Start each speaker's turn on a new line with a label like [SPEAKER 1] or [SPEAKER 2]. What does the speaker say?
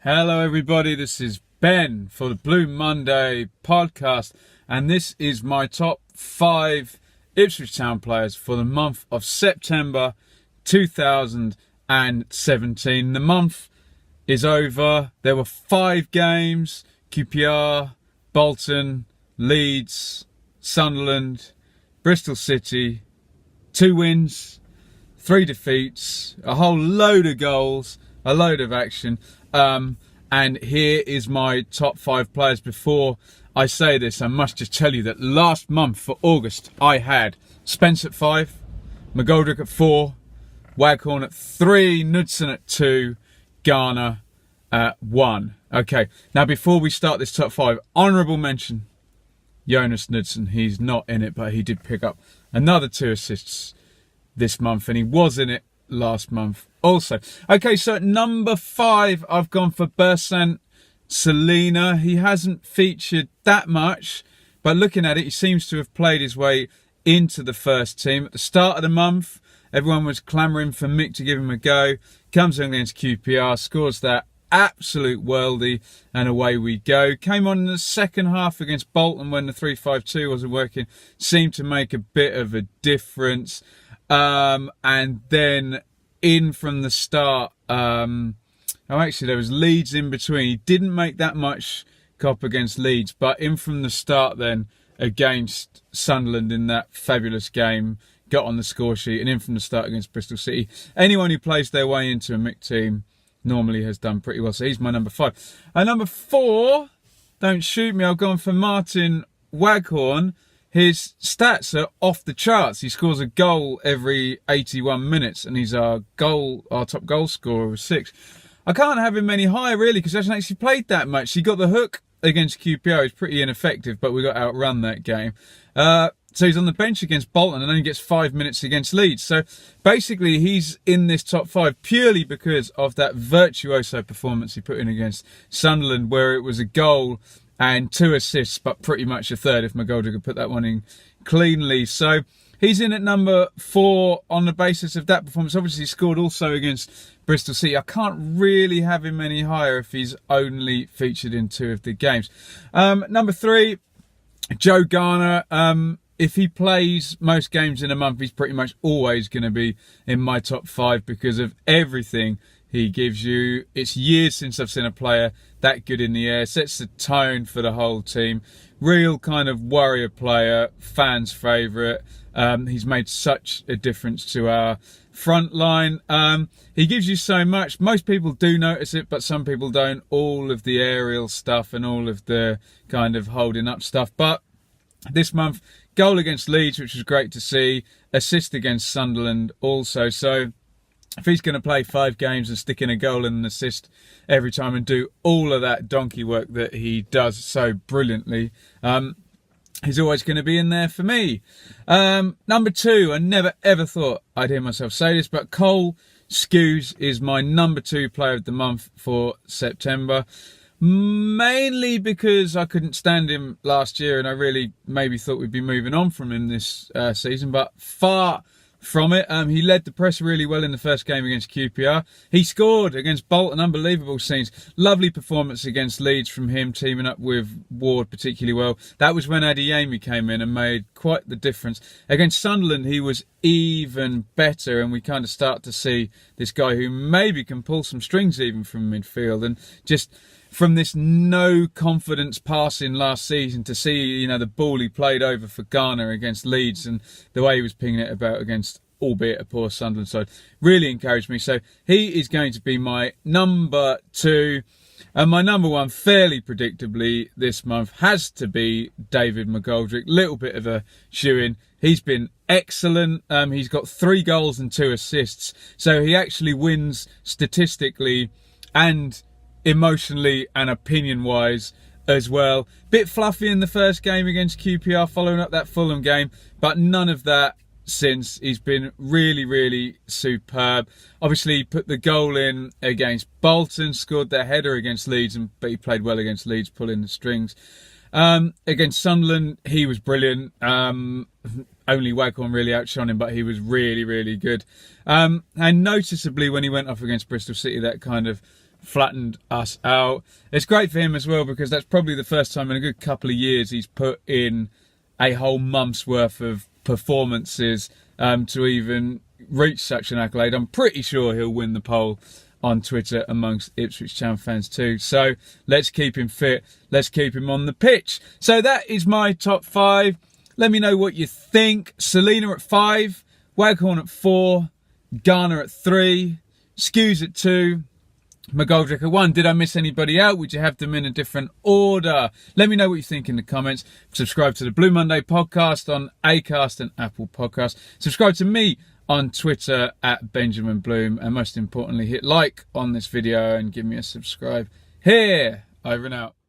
[SPEAKER 1] Hello everybody, this is Ben for the Blue Monday podcast, and this is my top 5 Ipswich Town players for the month of September 2017. The month is over. There were 5 games: QPR, Bolton, Leeds, Sunderland, Bristol City, 2 wins, 3 defeats, a whole load of goals, a load of action. And here is my top 5 players. Before I say this, I must just tell you that last month for August, I had Spence at 5, McGoldrick at 4, Waghorn at 3, Knudsen at 2, Garner at 1. Okay, now before we start this top 5, honourable mention, Jonas Knudsen. He's not in it, but he did pick up another 2 assists this month, and he was in it last month also. Okay, so at number 5, I've gone for Bersant Celina. He hasn't featured that much, but looking at it, he seems to have played his way into the first team. At the start of the month, everyone was clamouring for Mick to give him a go. Comes in against QPR, scores that absolute worldie, and away we go. Came on in the second half against Bolton when the 3-5-2 wasn't working. Seemed to make a bit of a difference. And then in from the start, actually there was Leeds in between. He didn't make that much cop against Leeds, but in from the start then against Sunderland in that fabulous game, got on the score sheet, and in from the start against Bristol City. Anyone who plays their way into a Mick team normally has done pretty well, so he's my number 5. And number 4, don't shoot me, I've gone for Martin Waghorn. His stats are off the charts. He scores a goal every 81 minutes, and he's our top goal scorer with 6. I can't have him any higher, really, because he hasn't actually played that much. He got the hook against QPR. He's pretty ineffective, but we got outrun that game. So he's on the bench against Bolton and only gets 5 minutes against Leeds. So basically, he's in this top 5 purely because of that virtuoso performance he put in against Sunderland, where it was a goal and 2 assists, but pretty much a third if McGoldrick could put that one in cleanly. So he's in at number 4 on the basis of that performance. Obviously, he scored also against Bristol City. I can't really have him any higher if he's only featured in 2 of the games. Number 3, Joe Garner. If he plays most games in a month, he's pretty much always going to be in my top 5 because of everything he gives you. It's years since I've seen a player that good in the air, sets the tone for the whole team. Real kind of warrior player, fans' favourite. He's made such a difference to our front line. He gives you so much. Most people do notice it, but some people don't. All of the aerial stuff and all of the kind of holding up stuff. But this month, goal against Leeds, which was great to see. Assist against Sunderland also. So if he's going to play 5 games and stick in a goal and an assist every time and do all of that donkey work that he does so brilliantly, he's always going to be in there for me. Number 2, I never ever thought I'd hear myself say this, but Cole Skews is my number 2 player of the month for September. Mainly because I couldn't stand him last year and I really maybe thought we'd be moving on from him this season, but far from it. He led the press really well in the first game against QPR. He scored against Bolton, unbelievable scenes. Lovely performance against Leeds from him, teaming up with Ward particularly well. That was when Adeyemi came in and made quite the difference. Against Sunderland, he was even better, and we kind of start to see this guy who maybe can pull some strings even from midfield, and just from this no confidence passing last season to see, the ball he played over for Garner against Leeds and the way he was pinging it about against, albeit a poor Sunderland side, really encouraged me. So he is going to be my number 2. And my number 1, fairly predictably this month, has to be David McGoldrick. Little bit of a shoe-in. He's been excellent. He's got 3 goals and 2 assists. So he actually wins statistically and emotionally and opinion-wise as well. Bit fluffy in the first game against QPR, following up that Fulham game, but none of that since. He's been really, really superb. Obviously, he put the goal in against Bolton, scored their header against Leeds, but he played well against Leeds, pulling the strings. Against Sunderland, he was brilliant. Only Waghorn really outshone him, but he was really, really good. And noticeably, when he went off against Bristol City, that kind of flattened us out. It's great for him as well, because that's probably the first time in a good couple of years he's put in a whole month's worth of performances to even reach such an accolade. I'm pretty sure he'll win the poll on Twitter amongst Ipswich Town fans too. So let's keep him fit. Let's keep him on the pitch. So that is my top 5. Let me know what you think. Selena at 5, Waghorn at 4, Garner at 3, Skews at 2, McGoldrick at 1. Did I miss anybody out? Would you have them in a different order? Let me know what you think in the comments. Subscribe to the Blue Monday podcast on Acast and Apple Podcasts. Subscribe to me on Twitter at Benjamin Bloom, and most importantly, hit like on this video and give me a subscribe here. Over and out.